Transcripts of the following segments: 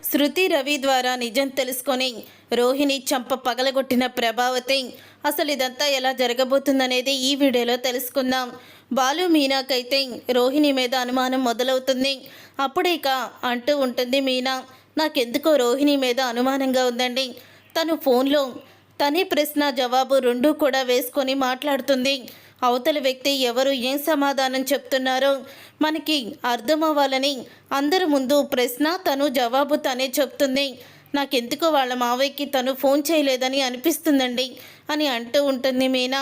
శృతి రవి ద్వారా నిజం తెలుసుకొని రోహిణి చంప పగలగొట్టిన ప్రభావతి అసలు ఇదంతా ఎలా జరగబోతుందనేది ఈ వీడియోలో తెలుసుకుందాం. బాలు మీనాకైతే రోహిణి మీద అనుమానం మొదలవుతుంది. అప్పుడేక అంటూ ఉంటుంది మీనా, నాకెందుకో రోహిణి మీద అనుమానంగా ఉందండి. తను ఫోన్లో తనే ప్రశ్న జవాబు రెండూ కూడా వేసుకొని మాట్లాడుతుంది. అవతల వ్యక్తి ఎవరు ఏం సమాధానం చెప్తున్నారో మనకి అర్థమవ్వాలని అందరి ముందు ప్రశ్న తను జవాబు తనే చెప్తుంది. నాకెందుకో వాళ్ళ మావయ్యకి తను ఫోన్ చేయలేదని అనిపిస్తుందండి అని అంటూ ఉంటుంది మీనా.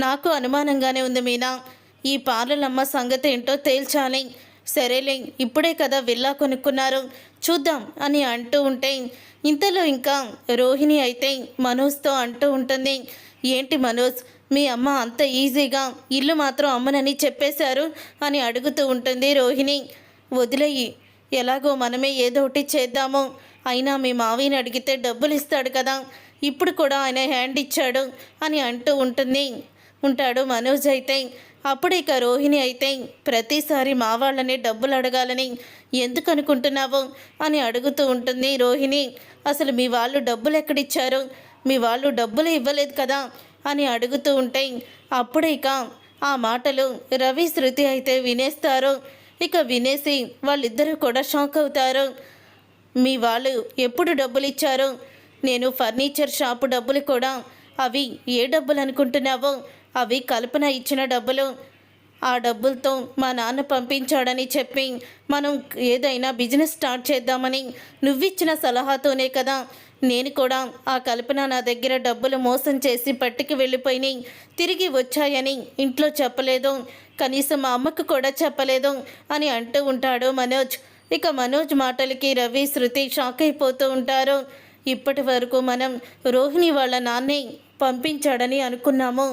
నాకు అనుమానంగానే ఉంది మీనా, ఈ పార్లలమ్మ సంగతి ఏంటో తేల్చాలి. సరేలే, ఇప్పుడే కదా విల్లా కొనుక్కున్నారు, చూద్దాం అని అంటూ ఉంటే ఇంతలో ఇంకా రోహిణి అయితే మనోజ్తో అంటూ ఉంటుంది, ఏంటి మనోజ్, మీ అమ్మ అంత ఈజీగా ఇల్లు మాత్రం అమ్మనని చెప్పేశారు అని అడుగుతూ ఉంటుంది రోహిణి. వదిలేయి, ఎలాగో మనమే ఏదో ఒకటి చేద్దాము. అయినా మీ మావయ్యని అడిగితే డబ్బులు ఇస్తాడు కదా, ఇప్పుడు కూడా ఆయన హ్యాండ్ ఇచ్చాడు అని అంటూ ఉంటాడు మనోజ్ అయితే. అప్పుడు ఇక రోహిణి అయితే ప్రతిసారి మా వాళ్ళని డబ్బులు అడగాలని ఎందుకు అనుకుంటున్నావు అని అడుగుతూ ఉంటుంది రోహిణి. అసలు మీ వాళ్ళు డబ్బులు ఎక్కడిచ్చారు, మీ వాళ్ళు డబ్బులు ఇవ్వలేదు కదా అని అడుగుతూ ఉంటే అప్పుడు ఇక ఆ మాటలు రవి శృతి అయితే వినేస్తారు. ఇక వినేసి వాళ్ళిద్దరూ కూడా షాక్ అవుతారు. మీ వాళ్ళు ఎప్పుడు డబ్బులు ఇచ్చారు? నేను ఫర్నిచర్ షాపు డబ్బులు కూడా, అవి ఏ డబ్బులు అనుకుంటున్నావో, అవి కల్పన ఇచ్చిన డబ్బులు. ఆ డబ్బులతో మా నాన్న పంపించాడని చెప్పి మనం ఏదైనా బిజినెస్ స్టార్ట్ చేద్దామని నువ్విచ్చిన సలహాతోనే కదా నేను కూడా ఆ కల్పన నా దగ్గర డబ్బులు మోసం చేసి పట్టుకు వెళ్ళిపోయినాయి, తిరిగి వచ్చాయని ఇంట్లో చెప్పలేదు, కనీసం మా అమ్మకు కూడా చెప్పలేదు అని అంటూ ఉంటాడు మనోజ్. ఇక మనోజ్ మాటలకి రవి శృతి షాక్ అయిపోతూ ఉంటారు. ఇప్పటి వరకు మనం రోహిణి వాళ్ళ నాన్నే పంపించాడని అనుకున్నాము,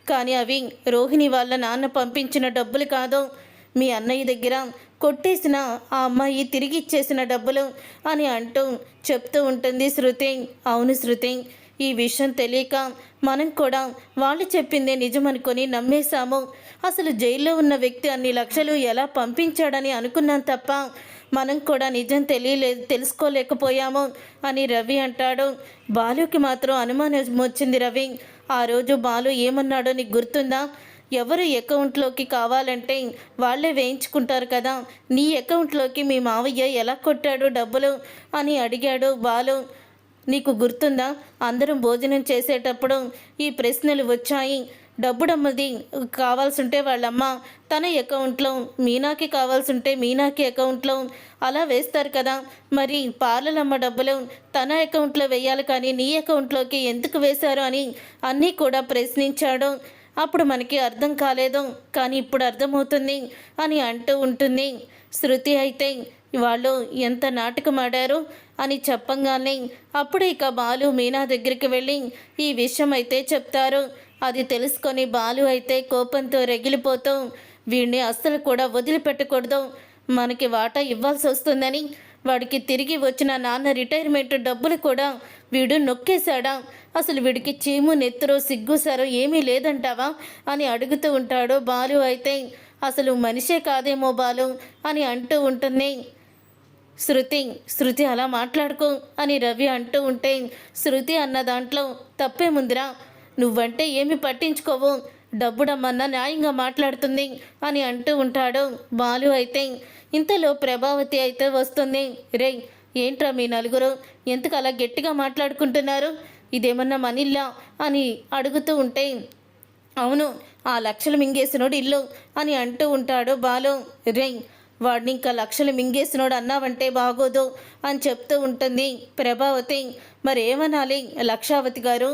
కానీ అవి రోహిణి వాళ్ళ నాన్న పంపించిన డబ్బులు కాదు, మీ అన్నయ్య దగ్గర కొట్టేసిన ఆ అమ్మాయి తిరిగి ఇచ్చేసిన డబ్బులు అని అంటూ చెప్తూ ఉంటుంది శృతి. అవును శృతి, ఈ విషయం తెలియక మనం కూడా వాళ్ళు చెప్పిందే నిజమనుకొని నమ్మేశాము. అసలు జైల్లో ఉన్న వ్యక్తి అన్ని లక్షలు ఎలా పంపించాడని అనుకున్నాం తప్ప మనం కూడా నిజం తెలుసుకోలేకపోయాము అని రవి అంటాడు. బాలుకి మాత్రం అనుమానం వచ్చింది రవి. ఆ రోజు బాలు ఏమన్నాడో నీకు గుర్తుందా? ఎవరు అకౌంట్లోకి కావాలంటే వాళ్ళే వేయించుకుంటారు కదా, నీ అకౌంట్లోకి మీ మావయ్య ఎలా కొట్టాడు డబ్బులు అని అడిగాడు బాలు. నీకు గుర్తుందా? అందరం భోజనం చేసేటప్పుడు ఈ ప్రశ్నలు వచ్చాయి. డబ్బుడమ్మది కావాల్సింటే వాళ్ళమ్మ తన అకౌంట్లో, మీనాకి కావాల్సింటే మీనాకి అకౌంట్లో అలా వేస్తారు కదా, మరి పార్లలమ్మ డబ్బులు తన అకౌంట్లో వేయాలి కానీ నీ అకౌంట్లోకి ఎందుకు వేశారు అని అన్నీ కూడా ప్రశ్నించాడు. అప్పుడు మనకి అర్థం కాలేదు, కానీ ఇప్పుడు అర్థమవుతుంది అని అంటూ ఉంటుంది శృతి. అయితే వాళ్ళు ఎంత నాటకం ఆడారు అని చెప్పంగానే అప్పుడు ఇక బాలు మీనా దగ్గరికి వెళ్ళి ఈ విషయం అయితే చెప్తారు. అది తెలుసుకొని బాలు అయితే కోపంతో రగిలిపోతూ, వీడిని అస్సలు కూడా వదిలిపెట్టకూడదు, మనకి వాటా ఇవ్వాల్సి వస్తుందని, వాడికి తిరిగి వచ్చిన నాన్న రిటైర్మెంట్ డబ్బులు కూడా వీడు నొక్కేశాడా, అసలు వీడికి చీము నెత్తురు సిగ్గుసారో ఏమీ లేదంటావా అని అడుగుతూ ఉంటాడు బాలు. అయితే అసలు మనిషే కాదేమో బాలు అని అంటూ ఉంటుంది శృతి అలా మాట్లాడుకో అని రవి అంటూ ఉంటే శృతి అన్న దాంట్లో తప్పేముందిరా, నువ్వంటే ఏమి పట్టించుకోవు, డబ్బుడమ్మన్నా న్యాయంగా మాట్లాడుతుంది అని అంటూ ఉంటాడు బాలు. అయితే ఇంతలో ప్రభావతి అయితే వస్తుంది. రే, ఏంట్రా మీ నలుగురు ఎందుకు అలా గట్టిగా మాట్లాడుకుంటున్నారు, ఇదేమన్నా మనిల్లా అని అడుగుతూ ఉంటే, అవును ఆ లక్షలు మింగేసినోడు ఇల్లు అని అంటూ ఉంటాడు బాలు. రే, వాడిని ఇంకా లక్షలు మింగేసినోడు అన్నావంటే బాగోదు అని చెప్తూ ఉంటుంది ప్రభావతి. మరేమనాలి లక్షావతి గారు,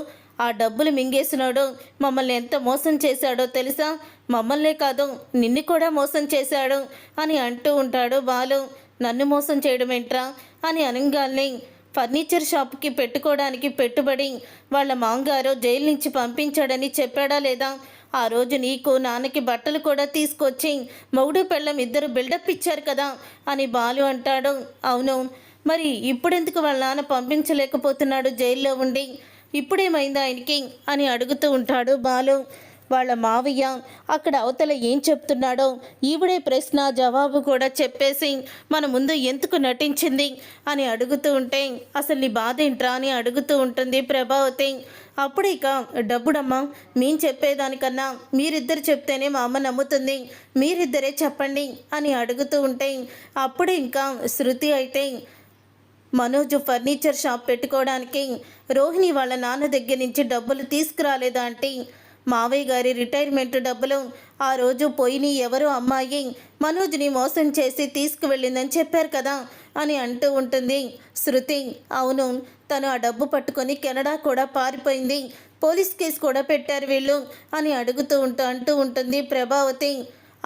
ఆ డబ్బులు మింగేసినాడు మమ్మల్ని ఎంత మోసం చేశాడో తెలుసా, మమ్మల్నే కాదు నిన్ను కూడా మోసం చేశాడు అని అంటూ ఉంటాడు బాలు. నన్ను మోసం చేయడం ఏంట్రా అని అనగానే, ఫర్నిచర్ షాప్కి పెట్టుకోవడానికి పెట్టుబడి వాళ్ళ మాంగారు జైలు నుంచి పంపించాడని చెప్పాడా లేదా? ఆ రోజు నీకు నాన్నకి బట్టలు కూడా తీసుకొచ్చి మొగుడు పెళ్ళం ఇద్దరు బిల్డప్ ఇచ్చారు కదా అని బాలు అంటాడు. అవును, మరి ఇప్పుడెందుకు వాళ్ళ నాన్న పంపించలేకపోతున్నాడు జైల్లో ఉండి, ఇప్పుడేమైంది ఆయనకి అని అడుగుతూ ఉంటాడు బాలు. వాళ్ళ మావయ్య అక్కడ అవతల ఏం చెప్తున్నాడో ఈవిడే ప్రశ్న జవాబు కూడా చెప్పేసి మన ముందు ఎందుకు నటించింది అని అడుగుతూ ఉంటే అసలు నీ బాధ ఏంట్రా అని అడుగుతూ ఉంటుంది ప్రభావతి. అప్పుడు ఇక డబ్బుడమ్మా మేము చెప్పేదానికన్నా మీరిద్దరు చెప్తేనే మా అమ్మ నమ్ముతుంది, మీరిద్దరే చెప్పండి అని అడుగుతూ ఉంటే అప్పుడు ఇంకా శృతి అయితే మనోజ్ ఫర్నిచర్ షాప్ పెట్టుకోవడానికి రోహిణి వాళ్ళ నాన్న దగ్గర నుంచి డబ్బులు తీసుకురాలేదా అంటే మావయ్య గారి రిటైర్మెంట్ డబ్బులు ఆ రోజు పోయిని ఎవరో అమ్మాయి మనోజ్ని మోసం చేసి తీసుకువెళ్ళిందని చెప్పారు కదా అని అంటూ ఉంటుంది శృతి. అవును, తను ఆ డబ్బు పట్టుకొని కెనడా కూడా పారిపోయింది, పోలీస్ కేసు కూడా పెట్టారు వీళ్ళు అని అంటూ ఉంటుంది ప్రభావతి.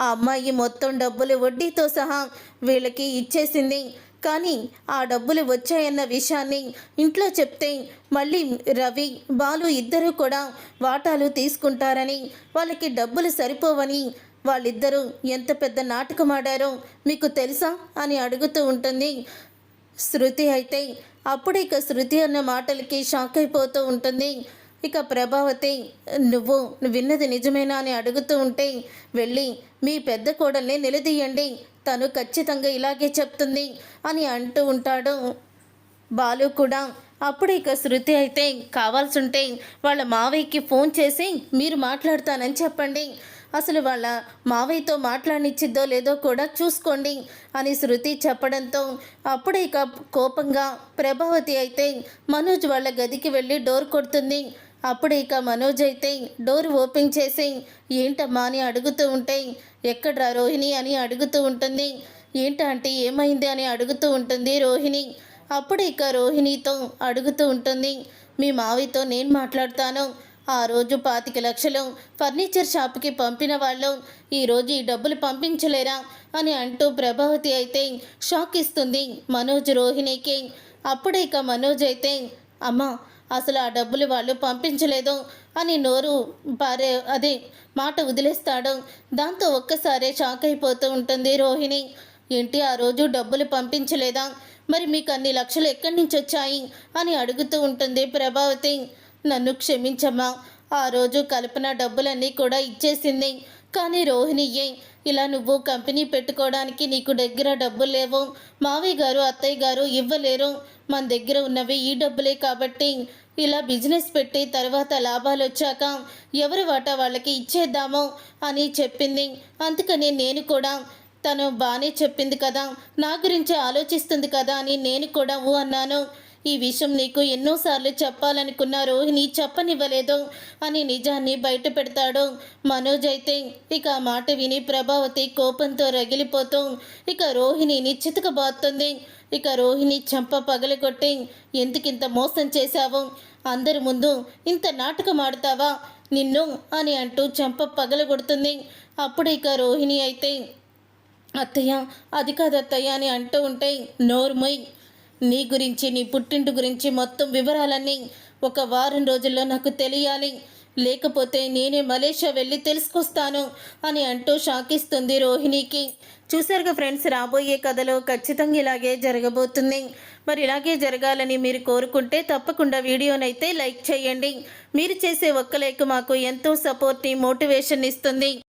ఆ అమ్మాయి మొత్తం డబ్బులు వడ్డీతో సహా వీళ్ళకి ఇచ్చేసింది, కానీ ఆ డబ్బులు వచ్చాయన్న విషయాన్ని ఇంట్లో చెప్తే మళ్ళీ రవి బాలు ఇద్దరూ కూడా వాటాలు తీసుకుంటారని, వాళ్ళకి డబ్బులు సరిపోవని వాళ్ళిద్దరూ ఎంత పెద్ద నాటకం ఆడారో మీకు తెలుసా అని అడుగుతూ ఉంటుంది శృతి. అయితే అప్పుడు ఇక శృతి అన్న మాటలకి షాక్ అయిపోతూ ఉంటుంది. ఇక ప్రభావతి నువ్వు విన్నది నిజమేనా అని అడుగుతూ ఉంటే వెళ్ళి మీ పెద్ద కోడల్ని నిలదీయండి, తను ఖచ్చితంగా ఇలాగే చెప్తుంది అని అంటూ ఉంటాడు బాలు కూడా. అప్పుడు ఇక శృతి అయితే కావాల్సి ఉంటే వాళ్ళ మావయ్యకి ఫోన్ చేసి మీరు మాట్లాడతానని చెప్పండి, అసలు వాళ్ళ మావయ్యతో మాట్లాడనిచ్చిద్దో లేదో కూడా చూసుకోండి అని శృతి చెప్పడంతో అప్పుడు ఇక కోపంగా ప్రభావతి అయితే మనోజ్ వాళ్ళ గదికి వెళ్ళి డోర్ కొడుతుంది. అప్పుడు ఇక మనోజ్ అయితే డోర్ ఓపెన్ చేసి ఏంటమ్మా అని అడుగుతూ ఉంటే ఎక్కడ్రా రోహిణి అని అడుగుతూ ఉంటుంది. ఏంటంటే ఏమైంది అని అడుగుతూ ఉంటుంది రోహిణి. అప్పుడు ఇక రోహిణితో అడుగుతూ ఉంటుంది మీ మావితో నేను మాట్లాడతాను, ఆ రోజు 25 లక్షలు ఫర్నిచర్ షాప్కి పంపిన వాళ్ళు ఈరోజు ఈ డబ్బులు పంపించలేరా అని అంటూ ప్రభావతి అయితే షాక్ ఇస్తుంది మనోజ్ రోహిణికి. అప్పుడు ఇక మనోజ్ అయితే అమ్మ అసలు ఆ డబ్బులు వాళ్ళు పంపించలేదు అని మాట వదిలేస్తాడు. దాంతో ఒక్కసారే షాక్ అయిపోతూ ఉంటుంది రోహిణి. ఏంటి ఆ రోజు డబ్బులు పంపించలేదా, మరి మీకు అన్ని లక్షలు ఎక్కడి నుంచి వచ్చాయి అని అడుగుతూ ఉంటుంది ప్రభావతి. నన్ను క్షమించమ్మా, ఆ రోజు కల్పన డబ్బులన్నీ కూడా ఇచ్చేసింది, కానీ రోహిణియే ఇలా నువ్వు కంపెనీ పెట్టుకోవడానికి నీకు దగ్గర డబ్బులు లేవు, మావయ్య గారు అత్తయ్య గారు ఇవ్వలేరు, మన దగ్గర ఉన్నవి ఈ డబ్బులే కాబట్టి ఇలా బిజినెస్ పెట్టి తర్వాత లాభాలు వచ్చాక ఎవరి వాటా వాళ్ళకి ఇచ్చేద్దాము అని చెప్పింది. అందుకని నేను కూడా తను బాగానే చెప్పింది కదా, నా గురించి ఆలోచిస్తుంది కదా అని నేను కూడా అన్నాను. ఈ విషయం నీకు ఎన్నోసార్లు చెప్పాలనుకున్న రోహిణి చెప్పనివ్వలేదు అని నిజాన్ని బయట పెడతాడు మనోజ్. అయితే ఇక ఆ మాట విని ప్రభావతి కోపంతో రగిలిపోతూ ఇక రోహిణిని చితకబాస్తుంది. ఇక రోహిణి చంప పగలగొట్టి ఎందుకింత మోసం చేశావు, అందరి ముందు ఇంత నాటకం ఆడతావా నిన్ను అని అంటూ చంప పగలగొడుతుంది. అప్పుడు ఇక రోహిణి అయితే అత్తయ్య అది కాదు అత్తయ్య అని అంటూ ఉంటే నోర్మొయ్, నీ గురించి నీ పుట్టింటి గురించి మొత్తం వివరాలన్నీ ఒక వారం రోజుల్లో నాకు తెలియాలి, లేకపోతే నేనే మలేషియా వెళ్ళి తెలుసుకొస్తాను అని అంటూ షాకిస్తుంది రోహిణికి. చూసారుగా ఫ్రెండ్స్, రాబోయే కథలో ఖచ్చితంగా ఇలాగే జరగబోతుంది. మరి ఇలాగే జరగాలని మీరు కోరుకుంటే తప్పకుండా వీడియోనైతే లైక్ చేయండి. మీరు చేసే ఒక్క లైక్ మాకు ఎంతో సపోర్ట్ని మోటివేషన్ ఇస్తుంది.